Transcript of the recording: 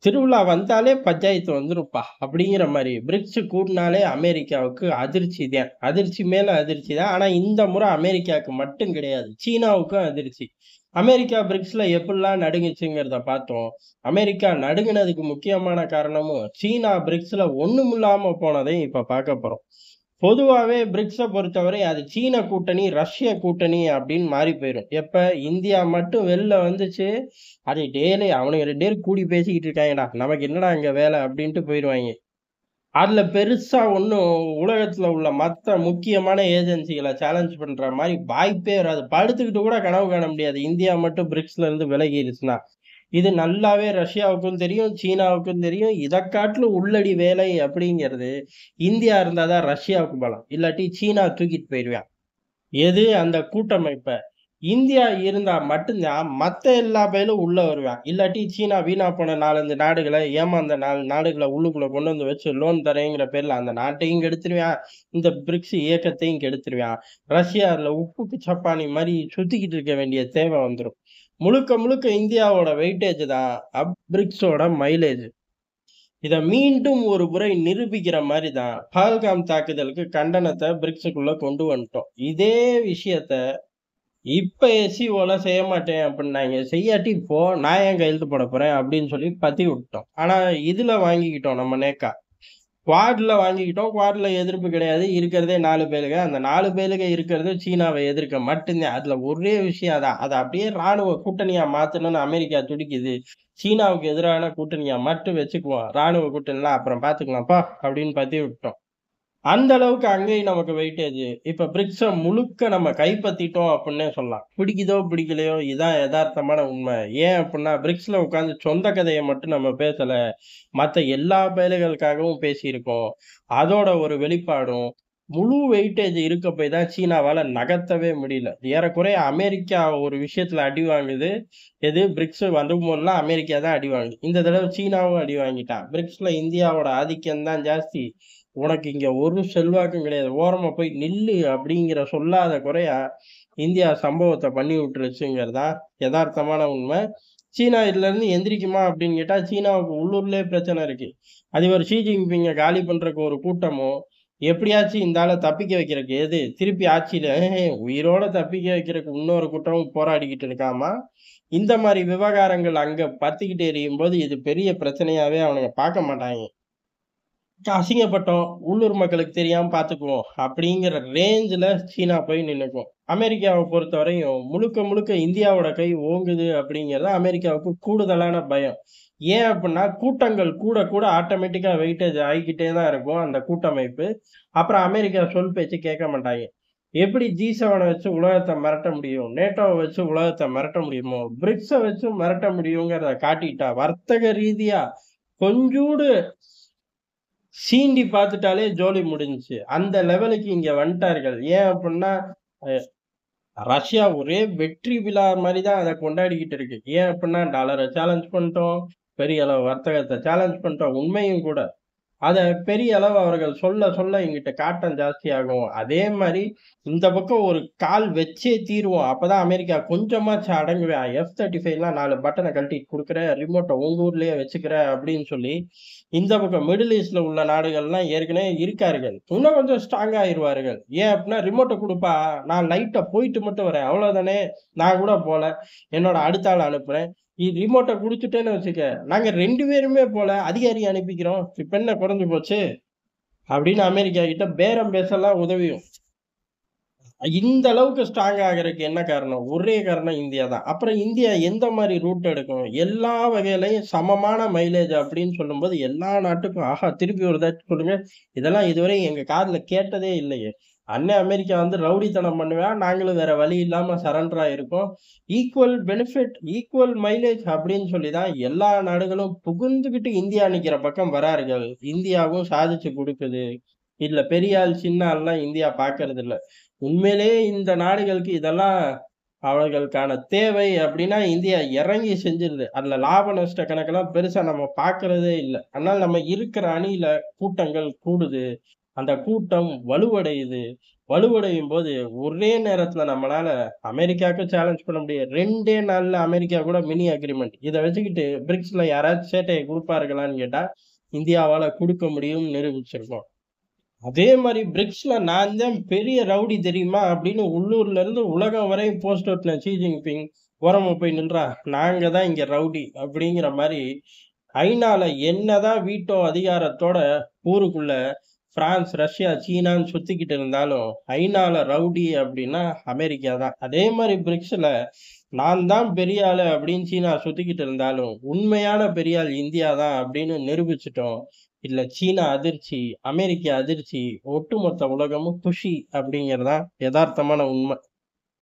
திருவிழா வந்தாலே பஞ்சாயத்து வந்துரும்ப்பா! அப்படிங்கிற மாரி. பிரிக்ஸ் கூடுனாலே அமெரிக்காவுக்கு அதிர்ச்சி தான். அதிர்ச்சி மேல அதிர்ச்சி தான். ஆனா இந்த முறை அமெரிக்காவுக்கு மட்டும் கிடையாது. சீனாவுக்கும் அதிர்ச்சி. அமெரிக்கா பிரிக்ஸ்ல எப்படிலாம் நடுங்குச்சுங்கிறத பார்த்தோம். அமெரிக்கா நடுங்குனதுக்கு முக்கியமான காரணமும், சீனா பிரிக்ஸ்ல ஒண்ணுமில்லாம போனதையும் இப்ப பார்க்க போறோம். பொதுவாவே பிரிக்ஸ பொறுத்தவரை அது சீன கூட்டணி, ரஷ்ய கூட்டணி அப்படின்னு மாறி போயிரும். எப்ப இந்தியா மட்டும் வெளில வந்துச்சு, அது டேய் அவனுங்க 2 பேரும் கூடி பேசிக்கிட்டு இருக்காங்கடா. நமக்கு என்னடா இங்க வேலை அப்படின்ட்டு போயிருவாய்ங்க. அதுல பெருசா ஒண்ணும் உலகத்துல உள்ள மத்த முக்கியமான ஏஜென்சிகள சேலஞ்ச் பண்ற மாரி வாய்ப்பே வராது. படுத்துக்கிட்டு கூட கனவு காண முடியாது. இந்தியா மட்டும் பிரிக்ஸ்ல இருந்து விலகிருச்சுன்னா. இது நல்லாவே ரஷ்யாவுக்கும் தெரியும், சீனாவுக்கும் தெரியும். இதக் காட்டிலும் உள்ளடி வேலை அப்படிங்கிறது, இந்தியா இருந்தா தான் ரஷ்யாவுக்கு பலம். இல்லாட்டி சீனா தூக்கிட்டு போயிருவான். எது அந்த கூட்டமைப்ப. இந்தியா இருந்தா மட்டும் தான் மத்த எல்லா பயலும் உள்ள வருவான். இல்லாட்டி சீனா வீணா போன 4, 5 நாடுகள ஏமாந்த 4 நாடுகள உள்ளுக்குள்ள கொண்டு வந்து வச்சு லோன் தரேங்கிற பேர்ல அந்த நாட்டையும் கெடுத்துருவான். இந்த பிரிக்ஸ் இயக்கத்தையும் கெடுத்துருவான். ரஷ்யா அதுல உப்புக்கு சப்பானி மாரி சுத்திக்கிட்டு இருக்க வேண்டிய தேவை வந்துரும். முழுக்க முழுக்க இந்தியாவோட வெயிட்டேஜ் தான் பிரிக்ஸோட மைலேஜ். இத மீண்டும் ஒரு முறை நிரூபிக்கிற மாரி தான் பஹல்காம் தாக்குதலுக்கு கண்டனத்த பிரிக்ஸுக்குள்ள கொண்டு வந்துட்டோம். இதே விஷயத்த இப்ப எஸ்சிஓல செய்ய மாட்டேன் அப்டின்னாய்ங்க. செய்யாட்டி போ! நான் ஏன் கையெழுத்து போடப் போறேன் அப்டின்னு சொல்லி பத்தி விட்டோம். ஆனா இதுல வாங்கிக்கிட்டோம் நம்ம நேக்கா. குவாட்ல வாங்கிக்கிட்டோம். குவாட்ல எதிர்ப்பு கிடையாது. இருக்கிறதே 4 பேலுக. அந்த 4 பேலுக இருக்கிறது சீனாவ எதிர்க்க மட்டும்தான். அதுல ஒரே விஷயம் அதான். அத அப்படியே ராணுவ கூட்டணியா மாத்தணும்னு அமெரிக்கா துடிக்குது. சீனாவுக்கு எதிரான கூட்டணியா மட்டும் வச்சுக்குவோம். ராணுவ கூட்டணிலாம் அப்புறம் பார்த்துக்கலாம்ப்பா அப்படின்னு பத்தி விட்டோம். அந்த அளவுக்கு அங்கேயும் நமக்கு வெயிட்டேஜ். இப்ப பிரிக்ஸ முழுக்க நம்ம கைப்பத்திட்டோம் அப்டின்னே சொல்லலாம். பிடிக்குதோ, பிடிக்கலையோ இதான் எதார்த்தமான உண்மை. ஏன் அப்டின்னா, பிரிக்ஸ்ல உட்கார்ந்து சொந்த கதைய மட்டும் நம்ம பேசல. மத்த எல்லா பயலுகளுக்காகவும் பேசியிருக்கோம். அதோட ஒரு வெளிப்பாடும், முழு வெயிட்டேஜ் இருக்க போய் தான் சீனாவால நகர்த்தவே முடியல. ஏறக்குறைய அமெரிக்கா ஒரு விஷயத்துல அடி வாங்குது. எது பிரிக்ஸ் வரும்போதெல்லாம் அமெரிக்கா தான் அடி வாங்குது. இந்த தடவ சீனாவும் அடி வாங்கிட்டான். பிரிக்ஸ்ல இந்தியாவோட ஆதிக்கம் தான் ஜாஸ்தி. உனக்கு இங்க ஒரு செல்வாக்கும் கிடையாது. ஓரமா போய் நில்லு அப்படிங்கிற சொல்லாத குறையா, இந்தியா சம்பவத்த பண்ணி விட்டுருச்சுங்கிறது தான் எதார்த்தமான உண்மை. சீனா இதுலருந்து எந்திரிக்குமா அப்படின்னு கேட்டா, சீனாவுக்கு உள்ளூர்லயே பிரச்சனை இருக்கு. அதிபர் ஷி ஜின்பிங்க காலி பண்றதுக்கு ஒரு கூட்டமும், எப்படியாச்சும் இந்த ஆள தப்பிக்க வைக்கிறதுக்கு எது திருப்பி ஆட்சியில உயிரோட தப்பிக்க வைக்கிறதுக்கு இன்னொரு கூட்டமும் போராடிக்கிட்டு இருக்காமா. இந்த மாரி விவகாரங்கள் அங்க பத்திக்கிட்டு எரியும்போது, இது பெரிய பிரச்சனையாவே அவனுங்க பார்க்க மாட்டாய்ங்க. அசிங்கப்பட்டோம். உள்ளூர் மக்களுக்கு தெரியாம பார்த்துக்குவோம். அப்படிங்கிற ரேஞ்சுல சீனா போய் நின்னுக்கும். அமெரிக்காவ பொறுத்தவரையும் முழுக்க, முழுக்க இந்தியாவோட கை ஓங்குது அப்படிங்கிறது அமெரிக்காவுக்கு கூடுதலான பயம். ஏன் அப்படின்னா, கூட்டங்கள் கூட, கூட ஆட்டோமேட்டிக்கா வெயிட்டேஜ் ஆயிக்கிட்டே தான் இருக்கும் அந்த கூட்டமைப்பு. அப்புறம் அமெரிக்கா சொல் பேச்சு கேட்க மாட்டாய்ங்க. எப்படி G7 வச்சு உலகத்த மிரட்ட முடியும்? நேட்டோவ வச்சு உலகத்த மிரட்ட முடியுமோ, பிரிக்ஸ வச்சு மிரட்ட முடியுங்கிறத காட்டிட்டா, வர்த்தக ரீதியா கொஞ்சூடு சீண்டி பார்த்துட்டாலே ஜோலி முடிஞ்சுச்சு. அந்த லெவலுக்கு இங்க வந்துட்டார்கள். ஏன் அப்புட்ன்னா, அ ரஷ்யா ஒரே வெற்றி விழா மாரி தான் அத கொண்டாடிக்கிட்டு இருக்கு. ஏன் அப்புட்ன்னா, டாலர சேலஞ்ச் பண்ணிட்டோம். பெரிய அளவு வர்த்தகத்த சேலஞ்ச் பண்ணிட்டோம். உண்மையும் கூட. அத பெரிய அளவு அவர்கள் சொல்ல, சொல்ல எங்கிட்ட காட்டம் ஜாஸ்தியாகும். அதே மாரி இந்த பக்கம் ஒரு கால் வச்சே தீருவோம். அப்பதான் அமெரிக்கா கொஞ்சமாச்சும் அடங்குவான். F-35லாம் 4 பட்டன கழட்டி குடுக்குறேன். ரிமோட்ட உங்க ஊர்லயே வச்சுக்கிறேன் அப்படின்னு சொல்லி, இந்த பக்கம் மிடில் ஈஸ்ட்ல உள்ள நாடுகள்லாம் ஏற்கனவே இருக்கார்கள். இன்னும் கொஞ்சம் ஸ்ட்ராங் ஆயிருவார்கள். ஏன் அப்படின்னா, ரிமோட்ட குடுப்பா, நான் லைட்டா போயிட்டு மட்டும் வரேன். அவ்வளவுதானே, நான் கூட போல. என்னோட அடுத்த ஆள அனுப்புறேன். ரிமோட்ட குடுத்துட்டேன்னு வச்சுக்க, நாங்க 2 பேருமே போல, அதிகாரிய அனுப்பிக்கிறோம். இப்ப என்ன குறைஞ்சு போச்சு? அப்படின்னு அமெரிக்கா கிட்ட பேரம் பேசலாம் உதவியும். இந்த அளவுக்கு ஸ்ட்ராங் ஆகுறதுக்கு என்ன காரணம்? ஒரே காரணம் இந்தியா தான். அப்புறம் இந்தியா எந்த மாரி ரூட் எடுக்கும்? எல்லா வகையிலயும் சமமான மைலேஜ் அப்படின்னு சொல்லும்போது, எல்லா நாட்டுக்கும் ஆஹா! திருப்பி ஒரு தாட்டி சொல்லுங்க. இதெல்லாம் இதுவரை எங்க காதுல கேட்டதே இல்லையே! அண்ணன் அமெரிக்கா வந்து ரவுடித்தனம் பண்ணுவான். நாங்களும் வேற வழி இல்லாம சரண்டர் ஆயிருக்கோம். ஈக்குவல் பெனிஃபிட், ஈக்குவல் மைலேஜ் அப்படின்னு சொல்லி தான் எல்லா நாடுகளும் புகுந்துகிட்டு இந்தியா நிக்கிற பக்கம் வரார்கள். இந்தியாவும் சாதிச்சு குடுக்குது. இதுல பெரிய ஆள், சின்ன ஆள்லாம் இந்தியா பார்க்கறதில்ல. உண்மையிலேயே இந்த நாடுகளுக்கு இதெல்லாம் அவர்களுக்கான தேவை அப்படின்னா, இந்தியா இறங்கி செஞ்சுருது. அதுல லாப நஷ்ட கணக்கெல்லாம் பெருசா நம்ம பார்க்கிறதே இல்ல. அதனால நம்ம இருக்கிற அணியில கூட்டங்கள் கூடுது. அந்த கூட்டம் வலுவடையுது. வலுவடையும் போது ஒரே நேரத்துல நம்மளால அமெரிக்காவுக்கு சேலஞ்ச் பண்ண முடியாது. 2டே நாள்ல அமெரிக்கா கூட மினி அக்ரிமெண்ட். இத வச்சுக்கிட்டு பிரிக்ஸ்ல யாராச்சும் சேட்டைய குடுப்பார்களான்னு கேட்டா, இந்தியாவால குடுக்க முடியும்னு நிரூபிச்சிருக்கோம். அதே மாரி பிரிக்ஸ்ல நான் தான் பெரிய ரவுடி தெரியுமா? அப்படின்னு உள்ளூர்ல இருந்து உலகம் வரையும் போஸ்ட் ஒட்டுன ஷி ஜின்பிங், ஓரமா போய் நில்றா! நாங்க தான் இங்க ரவுடி அப்படிங்கிற மாரி ஐநால என்னதான் வீட்டோ அதிகாரத்தோட ஊருக்குள்ள பிரான்ஸ், ரஷ்யா, சீனான்னு சுத்திக்கிட்டு இருந்தாலும், ஐநால ரவுடி அப்படின்னா அமெரிக்கா தான். அதே மாரி பிரிக்ஸ்ல நான் தான் பெரிய ஆளு அப்படின்னு சீனா சுத்திக்கிட்டு இருந்தாலும், உண்மையான பெரிய ஆள் இந்தியா தான் அப்படின்னு நிரூபிச்சுட்டோம். இதுல சீனா அதிர்ச்சி, அமெரிக்கா அதிர்ச்சி, ஒட்டுமொத்த உலகமும் குஷி அப்படிங்கிறது தான் எதார்த்தமான உண்ம.